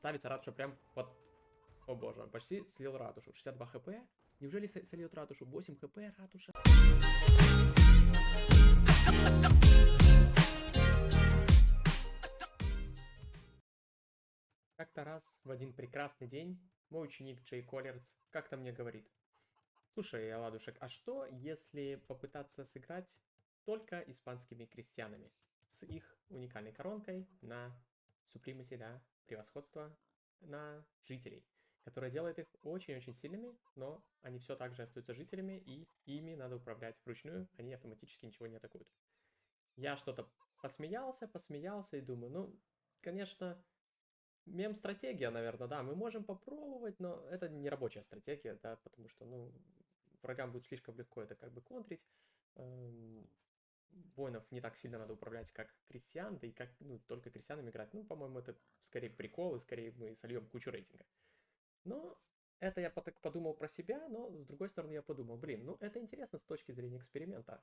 ставится ратуша прям вот... О боже, он почти слил ратушу. 62 хп. Неужели сольет ратушу? 8 хп ратуша. Как-то раз в один прекрасный день мой ученик Джей Коллерс как-то мне говорит: слушай, Ладушек, а что, если попытаться сыграть только испанскими крестьянами с их уникальной коронкой на супримаси, да, превосходство на жителей, которое делает их очень-очень сильными, но они все так же остаются жителями, и ими надо управлять вручную, они автоматически ничего не атакуют. Я что-то посмеялся и думаю, ну, конечно, мем-стратегия, наверное, да, мы можем попробовать, но это не рабочая стратегия, да, потому что, ну, врагам будет слишком легко это как бы контрить. Воинов не так сильно надо управлять, как крестьян, да и как, ну, только крестьянам играть. Ну, по-моему, это скорее прикол, и скорее мы сольем кучу рейтинга. Но это я так подумал про себя, но с другой стороны я подумал, блин, ну это интересно с точки зрения эксперимента.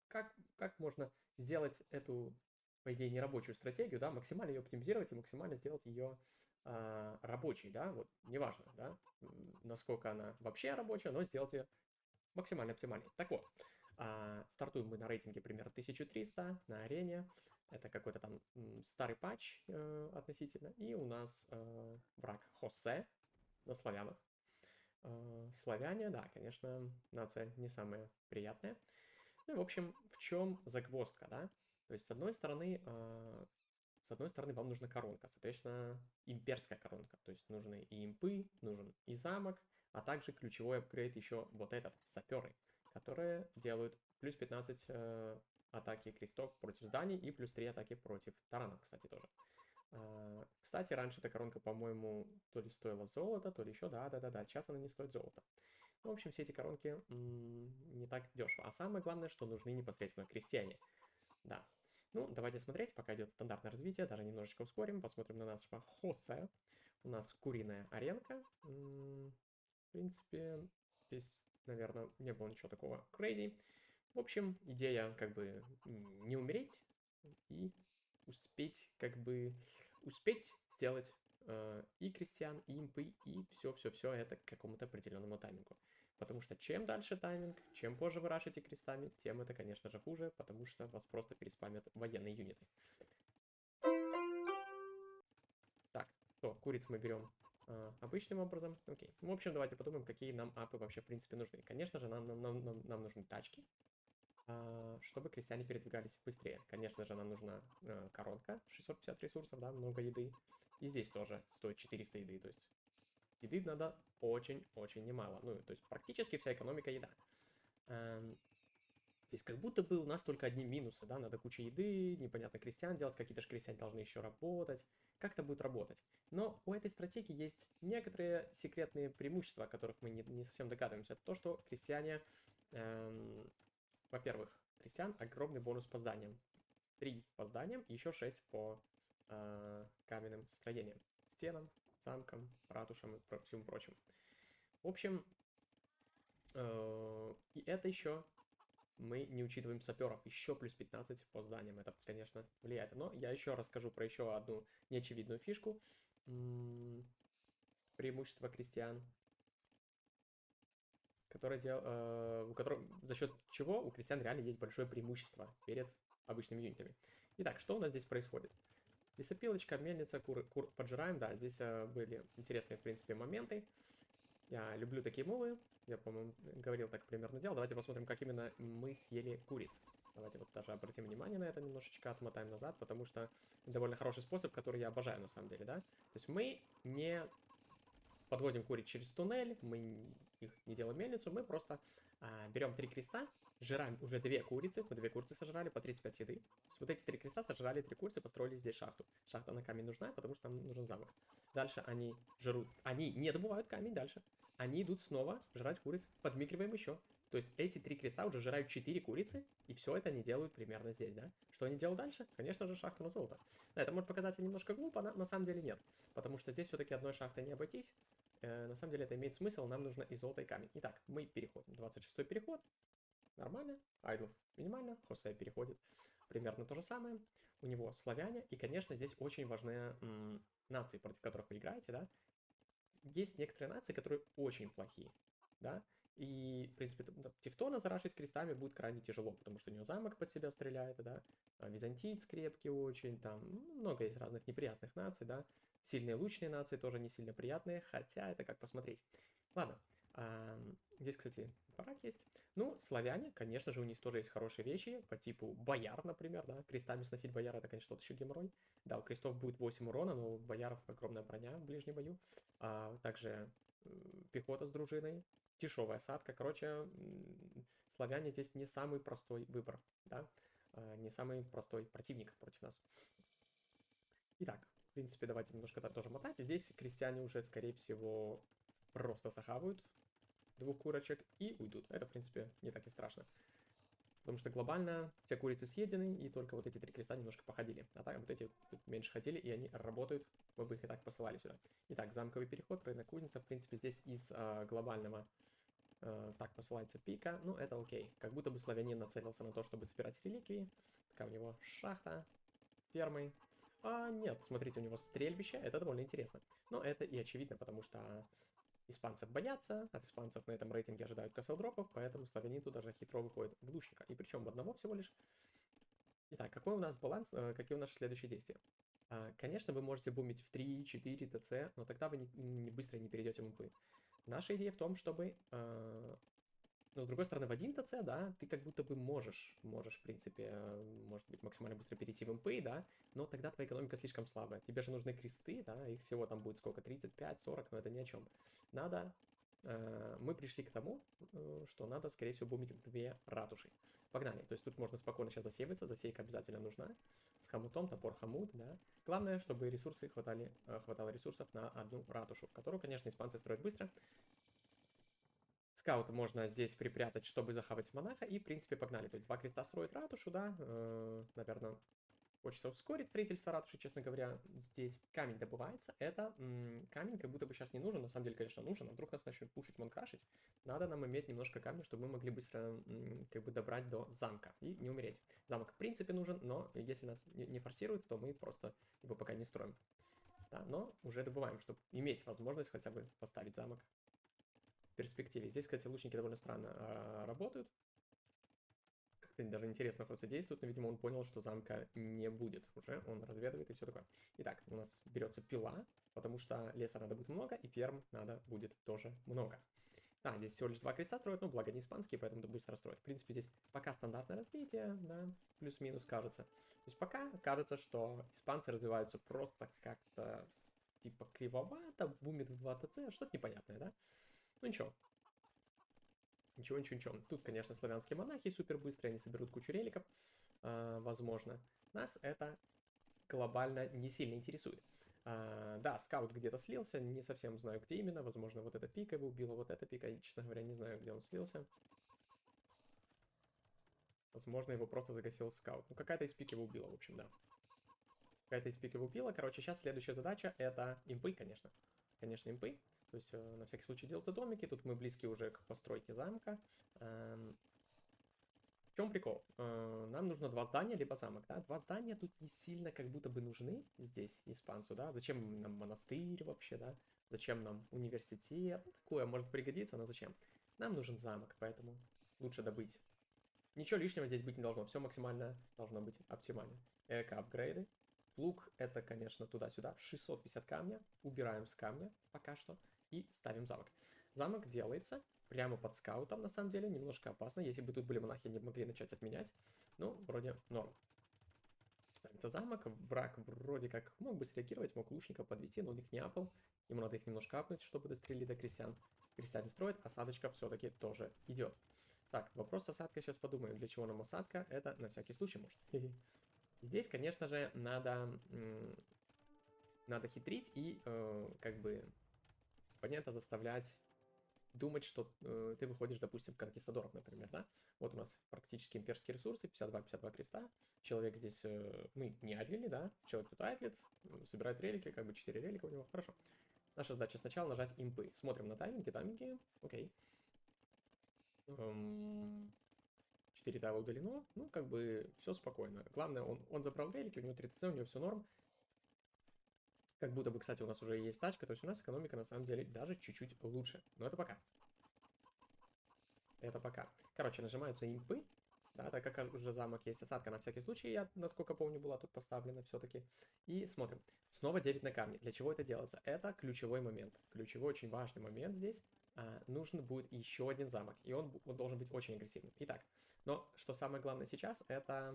Как можно сделать эту, по идее, нерабочую стратегию, да, максимально ее оптимизировать и максимально сделать ее рабочей, да, вот, неважно, да, насколько она вообще рабочая, но сделать ее максимально оптимальной. Так вот, стартуем мы на рейтинге примерно 1300 на арене. Это какой-то там старый патч относительно. И у нас враг Хосе на славянах. Славяне, да, конечно, нация не самая приятная. Ну и, в общем, в чем загвоздка, да? То есть, с одной стороны, вам нужна коронка, соответственно, имперская коронка. То есть, нужны и импы, нужен и замок, а также ключевой апгрейд еще вот этот, саперы, которые делают плюс 15 атаки крестов против зданий и плюс 3 атаки против таранов, кстати, тоже. Кстати, раньше эта коронка, по-моему, то ли стоила золото, то ли еще, да, сейчас она не стоит золота. Ну, в общем, все эти коронки не так дешево. А самое главное, что нужны непосредственно крестьяне. Да. Ну, давайте смотреть, пока идет стандартное развитие, даже немножечко ускорим, посмотрим на нашего Хосе. У нас куриная аренка. В принципе, здесь, наверное, не было ничего такого crazy. В общем, идея как бы не умереть и успеть как бы сделать и крестьян, и импы, и все это к какому-то определенному таймингу. Потому что чем дальше тайминг, чем позже вы рашите крестами, тем это, конечно же, хуже, потому что вас просто переспамят военные юниты. Так, то, куриц мы берем обычным образом. Окей. В общем, давайте подумаем, какие нам апы вообще, в принципе, нужны. Конечно же, нам нужны тачки, чтобы крестьяне передвигались быстрее. Конечно же, нам нужна коронка, 650 ресурсов, да, много еды. И здесь тоже стоит 400 еды, то есть еды надо очень-очень немало. Ну, то есть практически вся экономика еда. То есть как будто бы у нас только одни минусы, да, надо куча еды, непонятно крестьян делать, какие-то же крестьяне должны еще работать. Как это будет работать? Но у этой стратегии есть некоторые секретные преимущества, о которых мы не совсем догадываемся. Это то, что крестьяне, во-первых, крестьян огромный бонус по зданиям. 3 по зданиям и еще 6 по каменным строениям. Стенам, замкам, ратушам и всему прочему. В общем, и это еще мы не учитываем саперов. Еще плюс 15 по зданиям. Это, конечно, влияет. Но я еще расскажу про еще одну неочевидную фишку. Преимущество крестьян. За счет чего у крестьян реально есть большое преимущество перед обычными юнитами. Итак, что у нас здесь происходит? Лесопилочка, мельница, кур поджираем. Да, здесь были интересные, в принципе, моменты. Я люблю такие мувы. Я, по-моему, говорил так примерно делал. Давайте посмотрим, как именно мы съели куриц. Давайте вот даже обратим внимание на это немножечко, отмотаем назад, потому что довольно хороший способ, который я обожаю на самом деле, да. То есть мы не подводим куриц через туннель, мы их не делаем мельницу, мы просто берем 3 креста, жираем уже 2 курицы, мы 2 курицы сожрали по 35 еды. То есть вот эти 3 креста сожрали 3 курицы, построили здесь шахту. Шахта на камень нужна, потому что нам нужен замок. Дальше они жрут, они не добывают камень дальше. Они идут снова жрать куриц, подмикриваем еще. То есть эти 3 креста уже жрают 4 курицы, и все это они делают примерно здесь, да? Что они делают дальше? Конечно же, шахту на золото. Да, это может показаться немножко глупо, но на самом деле нет. Потому что здесь все-таки одной шахтой не обойтись. На самом деле это имеет смысл, нам нужно и золото, и камень. Итак, мы переходим. 26-й переход. Нормально. Айдлов минимально. Хосе переходит примерно то же самое. У него славяне. И, конечно, здесь очень важная наций, против которых вы играете, да, есть некоторые нации, которые очень плохие, да, и, в принципе, Тевтона зарашить крестами будет крайне тяжело, потому что у него замок под себя стреляет, да, византиец крепкий очень, там много есть разных неприятных наций, да, сильные лучные нации тоже не сильно приятные, хотя это как посмотреть. Ладно, здесь, кстати, барак есть. Ну, славяне, конечно же, у них тоже есть хорошие вещи, по типу бояр, например, да, крестами сносить бояра, это, конечно, тот еще геморрой. Да, у крестов будет 8 урона, но у бояров огромная броня в ближнем бою. Также пехота с дружиной, дешевая осадка. Короче, славяне здесь не самый простой выбор, да, не самый простой противник против нас. Итак, в принципе, давайте немножко тоже мотать. Здесь крестьяне уже, скорее всего, просто захавают двух курочек и уйдут. Это, в принципе, не так и страшно. Потому что глобально все курицы съедены, и только вот эти 3 креста немножко походили. А так вот эти тут меньше ходили, и они работают. Мы бы их и так посылали сюда. Итак, замковый переход, рынок кузница. В принципе, здесь из глобального так посылается пика. Ну, это окей. Как будто бы славянин нацелился на то, чтобы собирать реликвии. Такая у него шахта, фермы. Нет, смотрите, у него стрельбище. Это довольно интересно. Но это и очевидно, потому что испанцев боятся, от испанцев на этом рейтинге ожидают кассел-дропов, поэтому славянин тут даже хитро выходит в лучника. И причем в одного всего лишь. Итак, какой у нас баланс, какие у нас следующие действия? Конечно, вы можете бумить в 3-4 ТЦ, но тогда вы не быстро не перейдете в импы. Наша идея в том, чтобы... но с другой стороны, в 1 ТЦ, да, ты как будто бы можешь, в принципе, может быть, максимально быстро перейти в импы, да, но тогда твоя экономика слишком слабая. Тебе же нужны кресты, да, их всего там будет сколько, 35-40, но это ни о чем. Надо... мы пришли к тому, что надо, скорее всего, бумить в 2 ратуши. Погнали. То есть тут можно спокойно сейчас засеиваться, засейка обязательно нужна. С хомутом, топор хомут, да. Главное, чтобы ресурсы хватало ресурсов на одну ратушу, которую, конечно, испанцы строят быстро. Скаута можно здесь припрятать, чтобы захавать монаха, и, в принципе, погнали. То есть 2 креста строят ратушу, да, наверное, хочется ускорить строительство ратуши, честно говоря. Здесь камень добывается, это камень как будто бы сейчас не нужен, на самом деле, конечно, нужен, а вдруг нас начнет пушить, монкрашить. Надо нам иметь немножко камня, чтобы мы могли быстро как бы добрать до замка и не умереть. Замок, в принципе, нужен, но если нас не форсируют, то мы просто его пока не строим. Да, но уже добываем, чтобы иметь возможность хотя бы поставить замок в перспективе. Здесь, кстати, лучники довольно странно работают. Как-то даже интересно просто действуют, но, видимо, он понял, что замка не будет уже. Он разведывает и все такое. Итак, у нас берется пила, потому что леса надо будет много, и ферм надо будет тоже много. Да, здесь всего лишь 2 креста строят, но благо не испанские, поэтому это быстро строят. В принципе, здесь пока стандартное развитие, да, плюс-минус кажется. То есть пока кажется, что испанцы развиваются просто как-то типа кривовато, бумит в 2 ТЦ, что-то непонятное, да? Ну ничего. Ничего. Тут, конечно, славянские монахи супер быстрые, они соберут кучу реликов, возможно. Нас это глобально не сильно интересует. Да, скаут где-то слился, не совсем знаю, где именно. Возможно, вот эта пика его убила, вот эта пика. Честно говоря, не знаю, где он слился. Возможно, его просто загасил скаут. Ну, какая-то из пик его убила, в общем, да. Какая-то из пик его убила. Короче, сейчас следующая задача — это импы, конечно. Конечно, импы. То есть, на всякий случай делать домики. Тут мы близки уже к постройке замка. В чем прикол? Нам нужно 2 здания, либо замок, да? 2 здания тут не сильно как будто бы нужны здесь, испанцу, да? Зачем нам монастырь вообще, да? Зачем нам университет? Ну, такое может пригодиться, но зачем? Нам нужен замок, поэтому лучше добыть. Ничего лишнего здесь быть не должно, все максимально должно быть оптимально. Эко-апгрейды. Лук это, конечно, туда-сюда. 650 камня. Убираем с камня пока что. И ставим замок. Замок делается прямо под скаутом, на самом деле. Немножко опасно. Если бы тут были монахи, они могли начать отменять. Ну, вроде норм. Ставится замок. Враг вроде как мог бы среагировать, мог лучников подвести, но у них не апал. Ему надо их немножко апнуть, чтобы дострелили до крестьян. Крестьяне строят, осадочка все-таки тоже идет. Так, вопрос с осадкой, сейчас подумаем, для чего нам осадка. Это на всякий случай может. Здесь, конечно же, надо хитрить и как бы оппонента заставлять думать, что ты выходишь, допустим, в конкистадоров, например, да? Вот у нас практически имперские ресурсы, 52 креста. Человек здесь, мы не адлили, да? Человек тут адлит, собирает релики, как бы 4 релика у него, хорошо. Наша задача сначала нажать импы. Смотрим на тайминги, окей. 4 тайла удалено, ну, как бы, все спокойно. Главное, он забрал релики, у него 3 ТЦ, у него все норм. Как будто бы, кстати, у нас уже есть тачка, то есть у нас экономика на самом деле даже чуть-чуть лучше. Но это пока. Это пока. Короче, нажимаются импы. Да, так как уже замок есть, осадка на всякий случай, я, насколько помню, была тут поставлена все-таки. И смотрим. Снова 9 на камне. Для чего это делается? Это ключевой момент. Ключевой, очень важный момент здесь. Нужен будет еще один замок. И он должен быть очень агрессивным. Итак, но что самое главное сейчас, это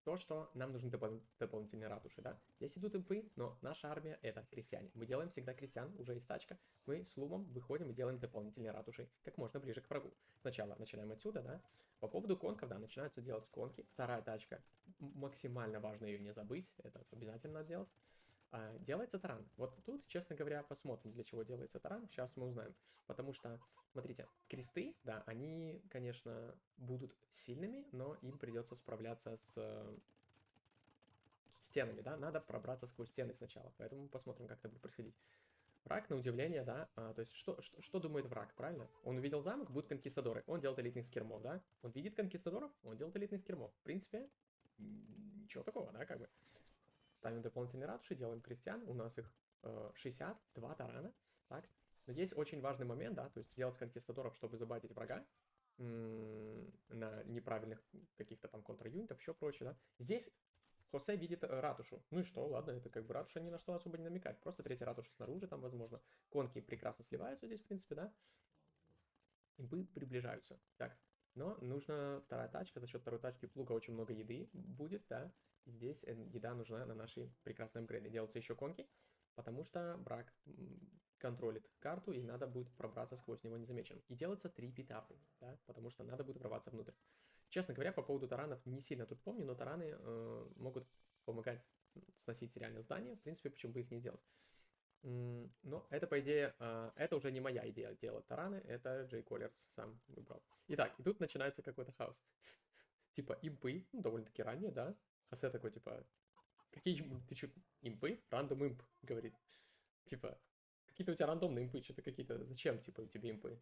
то, что нам нужны дополнительные ратуши, да. Здесь идут импы, но наша армия это крестьяне. Мы делаем всегда крестьян, уже есть тачка. Мы с лумом выходим и делаем дополнительные ратуши как можно ближе к врагу. Сначала начинаем отсюда, да. По поводу конков, да, начинаются делать конки. Вторая тачка, максимально важно ее не забыть, это обязательно надо делать. Делается таран. Вот тут, честно говоря, посмотрим, для чего делается таран. Сейчас мы узнаем. Потому что, смотрите, кресты, да, они, конечно, будут сильными, но им придется справляться с стенами, да. Надо пробраться сквозь стены сначала. Поэтому посмотрим, как это будет происходить. Враг, на удивление, да, то есть что думает враг, правильно? Он увидел замок, будут конкистадоры, он делает элитных скирмов, да? Он видит конкистадоров, он делает элитных скирмов. В принципе, ничего такого, да, как бы. Ставим дополнительные ратуши, делаем крестьян, у нас их 62 тарана, так. Но есть очень важный момент, да, то есть делать конкистадоров, чтобы забатить врага на неправильных каких-то там контр-юнитов, еще прочее, да. Здесь Хосе видит ратушу. Ну и что, ладно, это как бы ратуша ни на что особо не намекает. Просто третья ратуша снаружи там, возможно. Конки прекрасно сливаются здесь, в принципе, да. Импы приближаются. Так, но нужна вторая тачка. За счет второй тачки плуга очень много еды будет, да. Здесь еда нужна на нашей прекрасной апгрейде. Делаются еще конки, потому что враг контролит карту, и надо будет пробраться сквозь него незамеченным. И делается 3 петарды, да, потому что надо будет врываться внутрь. Честно говоря, по поводу таранов не сильно тут помню, но тараны могут помогать сносить реально здания. В принципе, почему бы их не сделать. Но это, по идее, это уже не моя идея делать тараны, это Джей Коллерс сам выбрал. Итак, и тут начинается какой-то хаос. Типа импы, ну, довольно-таки ранее, да. Хосе такой, типа, какие, ты что, импы? Рандом имп, говорит. Типа, какие-то у тебя рандомные импы, что-то какие-то, зачем, типа, тебе импы?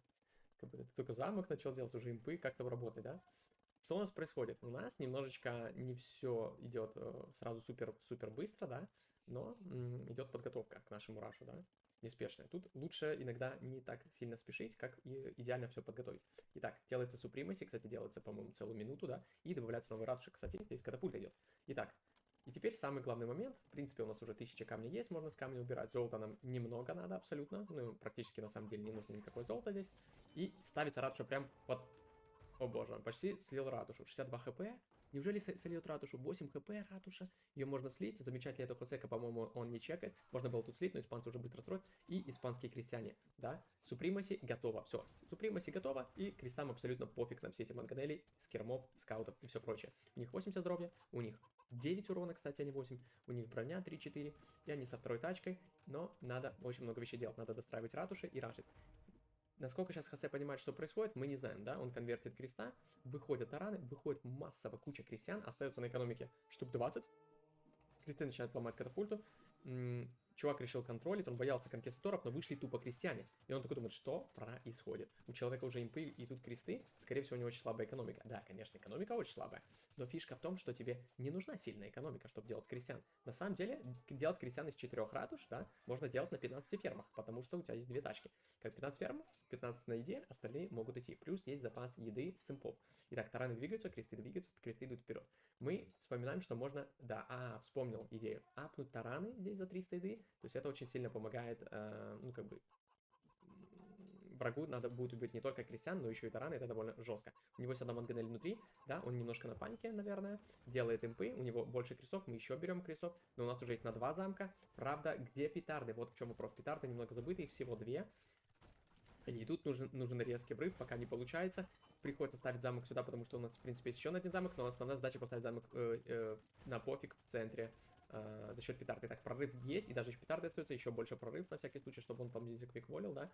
Как бы ты только замок начал делать, уже импы, как там работает, да? Что у нас происходит? У нас немножечко не все идет сразу супер быстро, да, но идет подготовка к нашему рашу, да, неспешная. Тут лучше иногда не так сильно спешить, как и идеально все подготовить. Итак, делается супримаси, кстати, делается, по-моему, целую минуту, да, и добавляется новый ратуши, кстати, здесь катапульта идет. Итак, и теперь самый главный момент, в принципе, у нас уже 1000 камней есть, можно с камня убирать, золота нам немного надо абсолютно, ну, практически на самом деле не нужно никакое золото здесь, и ставится ратуша прям вот. О боже, он почти слил ратушу. 62 хп. Неужели сольет ратушу? 8 хп ратуша. Ее можно слить. Замечательно, это Хосека, по-моему, он не чекает. Можно было тут слить, но испанцы уже быстро строят. И испанские крестьяне, да. Супримаси готово. Все. Супримаси готово. И крестам абсолютно пофиг на все эти манганели, скермов, скаутов и все прочее. У них 80 здоровья, у них 9 урона, кстати, а не 8. У них броня 3-4. И они со второй тачкой. Но надо очень много вещей делать. Надо достраивать ратуши и рашить. Насколько сейчас Хосе понимает, что происходит, мы не знаем, да? Он конвертит креста, выходят тараны, выходит массово куча крестьян, остается на экономике штук 20. Кресты начинают ломать катапульту. Чувак решил контролить, он боялся конкистадоров, но вышли тупо крестьяне. И он такой думает, что происходит? У человека уже импы и тут кресты, скорее всего, у него очень слабая экономика. Да, конечно, экономика очень слабая, но фишка в том, что тебе не нужна сильная экономика, чтобы делать крестьян. На самом деле, делать крестьян из 4 ратуш, да, можно делать на 15 фермах, потому что у тебя есть 2 тачки. Как 15 ферм, 15 на еде, остальные могут идти. Плюс есть запас еды с импов. Итак, тараны двигаются, кресты идут вперед. Мы вспоминаем, что можно, да, вспомнил идею, апнуть тараны здесь за 300 еды, то есть это очень сильно помогает, ну, как бы, врагу надо будет убить не только крестьян, но еще и тараны, это довольно жестко. У него есть одна манганель внутри, да, он немножко на панике, наверное, делает импы, у него больше крестов, мы еще берем крестов, но у нас уже есть на 2 замка. Правда, где петарды? Вот в чем вопрос. Петарды немного забыты, их всего 2. И тут нужен резкий врыв, пока не получается. Приходится ставить замок сюда, потому что у нас, в принципе, есть еще один замок, но основная задача поставить замок на пофиг в центре за счет петарды. Так, прорыв есть, и даже еще петарды остается, еще больше прорыв на всякий случай, чтобы он там здесь квикволил, да.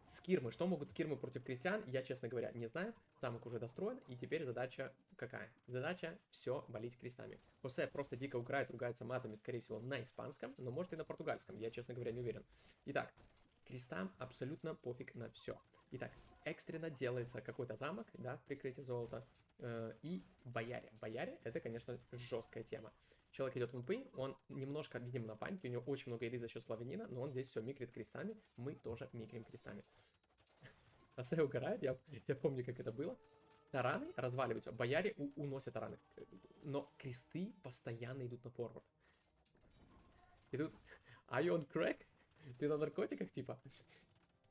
Скирмы. Что могут скирмы против крестьян, я, честно говоря, не знаю. Замок уже достроен, и теперь задача какая? Задача все валить крестами. Хосе просто дико играет, ругается матами, скорее всего, на испанском, но может и на португальском, я, честно говоря, не уверен. Итак, крестам абсолютно пофиг на все. Итак, экстренно делается какой-то замок, да, в прикрытии золота. И бояре. Бояре — это, конечно, жесткая тема. Человек идет в МП, он немножко, видимо, на панике, у него очень много еды за счет славянина, но он здесь все микрит крестами, мы тоже микрим крестами. Асэ угорает, я помню, как это было. Тараны разваливаются, бояре уносят тараны, но кресты постоянно идут на форвард. И тут, are you on crack? Ты на наркотиках, типа?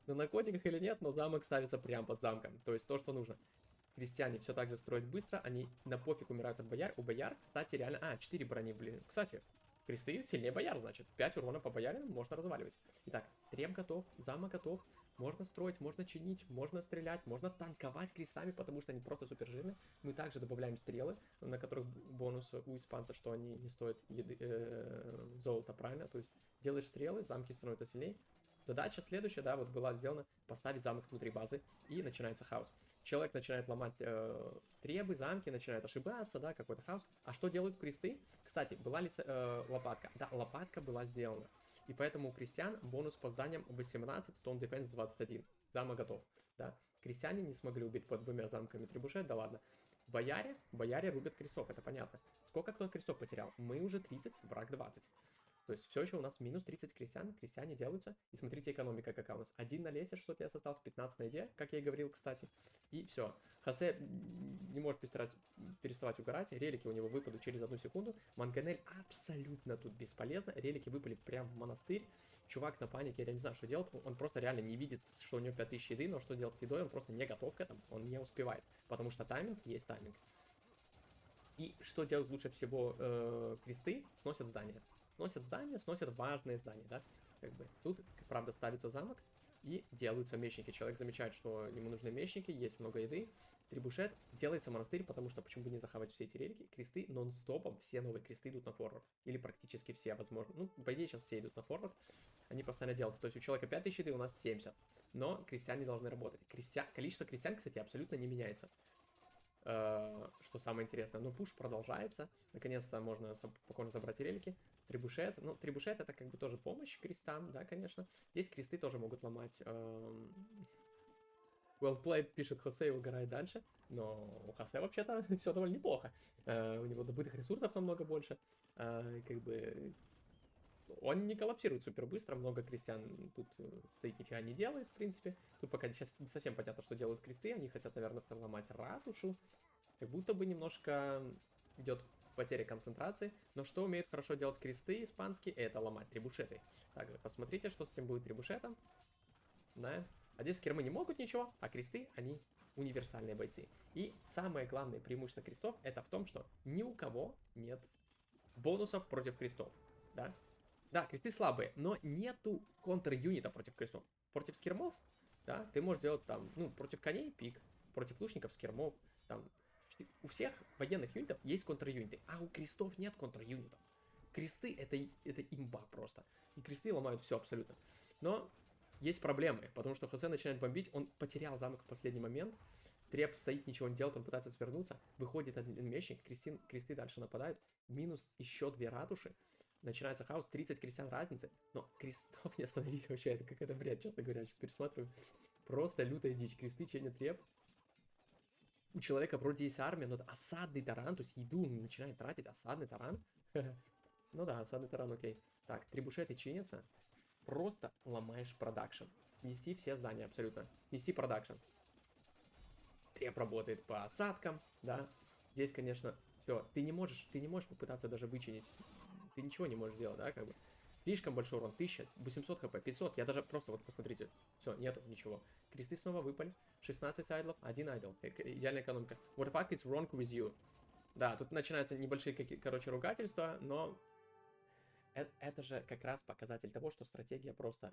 На наркотиках или нет, но замок ставится прямо под замком, то есть то, что нужно. Крестьяне все так же строят быстро, они на пофиг умирают от бояр. У бояр, кстати, реально... 4 брони, блин. Кстати, кресты сильнее бояр, значит. 5 урона по бояринам можно разваливать. Итак, трем готов, замок готов. Можно строить, можно чинить, можно стрелять, можно танковать крестами, потому что они просто супер жирные. Мы также добавляем стрелы, на которых бонус у испанцев, что они не стоят золота, правильно? То есть делаешь стрелы, замки становятся сильнее. Задача следующая, да, вот была сделана, поставить замок внутри базы, и начинается хаос. Человек начинает ломать требы, замки, начинает ошибаться, да, какой-то хаос. А что делают кресты? Кстати, была ли лопатка? Да, лопатка была сделана. И поэтому у крестьян бонус по зданиям 18, Stone Defense 21. Замок готов, да. Крестьяне не смогли убить под 2 замками требушет, да ладно. Бояре рубят крестов, это понятно. Сколько кто крестов потерял? Мы уже 30, враг 20. То есть все еще у нас минус 30 крестьян, крестьяне делаются. И смотрите, экономика какая у нас. 1 на лесе, 650 осталось, 15 на еде, как я и говорил, кстати. И все. Хосе не может переставать угорать. Релики у него выпадут через 1 секунду. Манганель абсолютно тут бесполезно. Релики выпали прямо в монастырь. Чувак на панике, я не знаю, что делать. Он просто реально не видит, что у него 5000 еды, но что делать с едой, он просто не готов к этому. Он не успевает. Потому что тайминг есть тайминг. И что делать лучше всего кресты? Сносят здания. Сносят важные здания, да. Как бы. Тут, правда, ставится замок и делаются мечники. Человек замечает, что ему нужны мечники, есть много еды. Трибушет, делается монастырь, потому что почему бы не захавать все эти релики? Кресты нон-стопом, все новые кресты идут на форвард. Или практически все, возможно. Ну, по идее, сейчас все идут на форвард. Они постоянно делаются. То есть у человека 5000 еды, у нас 70. Но крестьяне должны работать. Количество крестьян, кстати, абсолютно не меняется. Что самое интересное. Но пуш продолжается. Наконец-то можно спокойно забрать релики. Трибушет. Ну, трибушет это как бы тоже помощь крестам, да, конечно. Здесь кресты тоже могут ломать. Well played, пишет Хосе и угорает дальше. Но у Хосе вообще-то все довольно неплохо. У него добытых ресурсов намного больше. Как бы... Он не коллапсирует супер быстро, много крестьян тут стоит, нифига не делает, в принципе. Тут пока сейчас не совсем понятно, что делают кресты, они хотят, наверное, сломать ратушу. Как будто бы немножко идет потеря концентрации. Но что умеют хорошо делать кресты испанские, это ломать трибушеты. Также посмотрите, что с этим будет трибушетом. Да. А здесь скермы не могут ничего, а кресты, они универсальные бойцы. И самое главное преимущество крестов, это в том, что ни у кого нет бонусов против крестов. Да? Да, кресты слабые, но нету контр-юнита против крестов. Против скермов, да, ты можешь делать там, ну, против коней пик, против лучников скермов, там, у всех военных юнитов есть контр-юниты, а у крестов нет контр-юнитов. Кресты это имба просто. И кресты ломают все абсолютно. Но есть проблемы, потому что Хосе начинает бомбить, он потерял замок в последний момент, Треп стоит, ничего не делает, он пытается свернуться, выходит один мечник, кресты дальше нападают, минус еще 2 ратуши, начинается хаос, 30 крестьян разницы, но крестов не остановить вообще, это какой-то бред, честно говоря, сейчас пересматриваю. Просто лютая дичь, кресты чинят треп. У человека вроде есть армия, но это осадный таран, то есть еду он начинает тратить, осадный таран. Ну да, осадный таран, окей. Так, трибушеты чинятся, просто ломаешь продакшн. Нести все здания абсолютно. Нести продакшн. Треп работает по осадкам, да. Здесь, конечно, все. Ты не можешь попытаться даже вычинить. Ты ничего не можешь делать, да, как бы. Слишком большой урон. 1000, 800 хп, 500. Я даже просто, вот посмотрите. Все, нету ничего. Кресты снова выпали. 16 айдлов, 1 айдл. Идеальная экономика. What the fuck is wrong with you? Да, тут начинаются небольшие, короче, ругательства, но это же как раз показатель того, что стратегия просто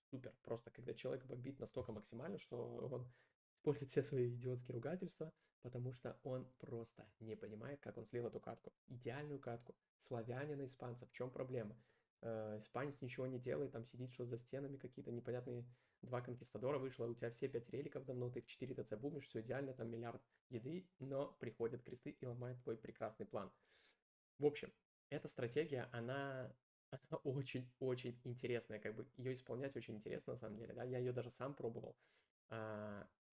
супер. Просто когда человек бомбит настолько максимально, что он использует все свои идиотские ругательства, потому что он просто не понимает, как он слил эту катку. Идеальную катку. Славяне на испанцев. В чем проблема? Испанец ничего не делает, там сидит, что за стенами какие-то непонятные 2 конкистадора вышло, у тебя все 5 реликов давно, ты 4 ТЦ бумишь, все идеально, там миллиард еды, но приходят кресты и ломают твой прекрасный план. В общем, эта стратегия, она очень-очень интересная, как бы ее исполнять очень интересно на самом деле, да, я ее даже сам пробовал.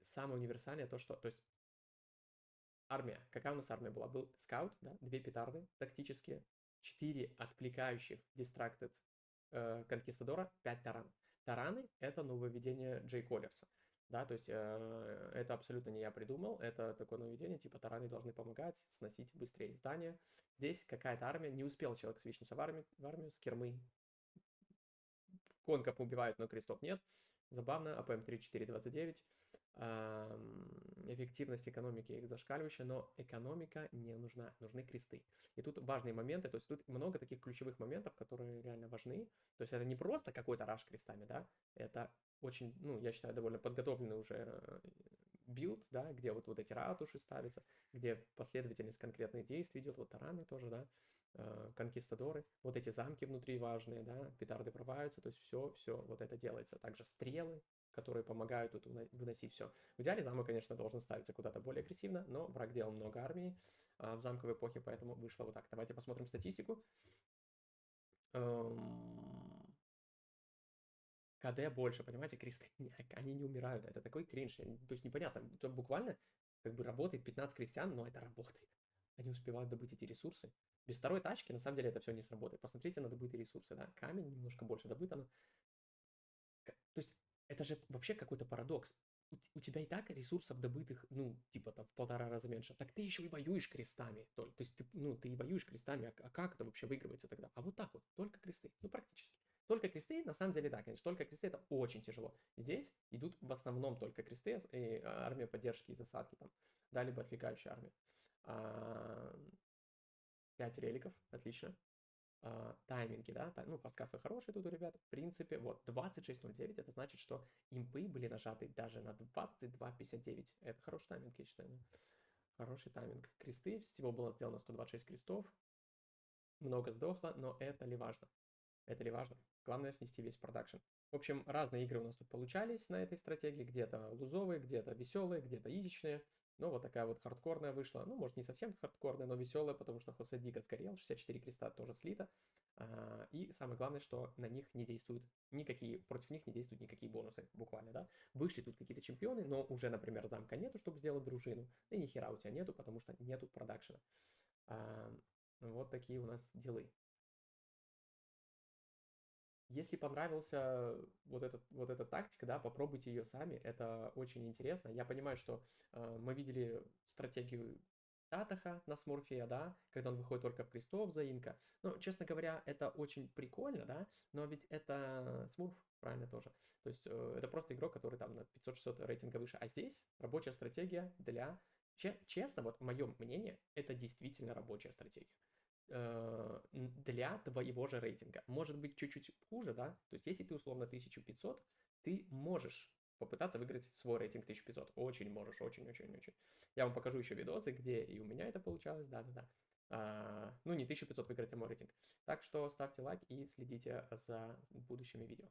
Самое универсальное то, что, то есть армия. Какая у нас армия была? Был скаут, да, 2 петарды тактические, 4 отвлекающих дистрактед конкистадора, 5 таранов. Тараны — это нововведение Джей Коллерса. Да, то есть это абсолютно не я придумал, это такое нововведение, типа тараны должны помогать сносить быстрее здания. Здесь какая-то армия, не успел человек свичнуться в армию с кермы. Конков убивают, но крестов нет. Забавно, АПМ 3429. Эффективность экономики зашкаливающая, но экономика не нужна, нужны кресты. И тут важные моменты, то есть тут много таких ключевых моментов, которые реально важны. То есть это не просто какой-то раш крестами, да, это очень, ну, я считаю, довольно подготовленный уже билд, да, где вот эти ратуши ставятся, где последовательность конкретных действий идет, вот тараны тоже, да, конкистадоры, вот эти замки внутри важные, да, петарды врываются, то есть все вот это делается. Также стрелы, которые помогают тут выносить все. В идеале замок, конечно, должен ставиться куда-то более агрессивно, но враг делал много армии в замковой эпохе, поэтому вышло вот так. Давайте посмотрим статистику. КД больше, понимаете, кресты, они не умирают, это такой кринж, то есть непонятно, то буквально как бы работает 15 крестьян, но это работает. Они успевают добыть эти ресурсы. Без второй тачки, на самом деле, это все не сработает. Посмотрите на добытые ресурсы, да, камень немножко больше добыто, но... То есть это же вообще какой-то парадокс. У тебя и так ресурсов добытых, ну, типа там в 1,5 раза меньше. Так ты еще и воюешь крестами. То есть ты, ну, ты и воюешь крестами, а как это вообще выигрывается тогда? А вот так вот, только кресты, ну, практически. Только кресты, на самом деле, да, конечно, только кресты это очень тяжело. Здесь идут в основном только кресты и армия поддержки и засадки там, да, либо отвлекающая армия. 5 реликов, отлично. Тайминги, да, ну, подсказка хорошая тут у ребят. В принципе, вот 26.09, это значит, что импы были нажаты даже на 22.59. Это хороший тайминг, я считаю. Хороший тайминг. Кресты, всего было сделано 126 крестов. Много сдохло, но это ли важно? Это ли важно? Главное снести весь продакшн. В общем, разные игры у нас тут получались на этой стратегии. Где-то лузовые, где-то веселые, где-то изичные. Но вот такая вот хардкорная вышла. Ну, может, не совсем хардкорная, но веселая, потому что Хосе Диго сгорел. 64 креста тоже слито. И самое главное, что на них не действуют никакие, против них не действуют никакие бонусы, буквально, да. Вышли тут какие-то чемпионы, но уже, например, замка нету, чтобы сделать дружину. И ни хера у тебя нету, потому что нету продакшена. Вот такие у нас дела. Если понравился вот эта тактика, да, попробуйте ее сами, это очень интересно. Я понимаю, что мы видели стратегию Татаха на Смурфе, да, когда он выходит только в крестов за инка. Но, честно говоря, это очень прикольно, да, но ведь это Смурф, правильно тоже. То есть это просто игрок, который там на 500-600 рейтинга выше. А здесь рабочая стратегия для... Честно, вот мое мнение, это действительно рабочая стратегия для твоего же рейтинга. Может быть чуть-чуть хуже, да? То есть если ты условно 1500, ты можешь попытаться выиграть свой рейтинг 1500. Очень можешь, очень-очень-очень. Я вам покажу еще видосы, где и у меня это получалось, да-да-да. Ну, не 1500 выиграть, а мой рейтинг. Так что ставьте лайк и следите за будущими видео.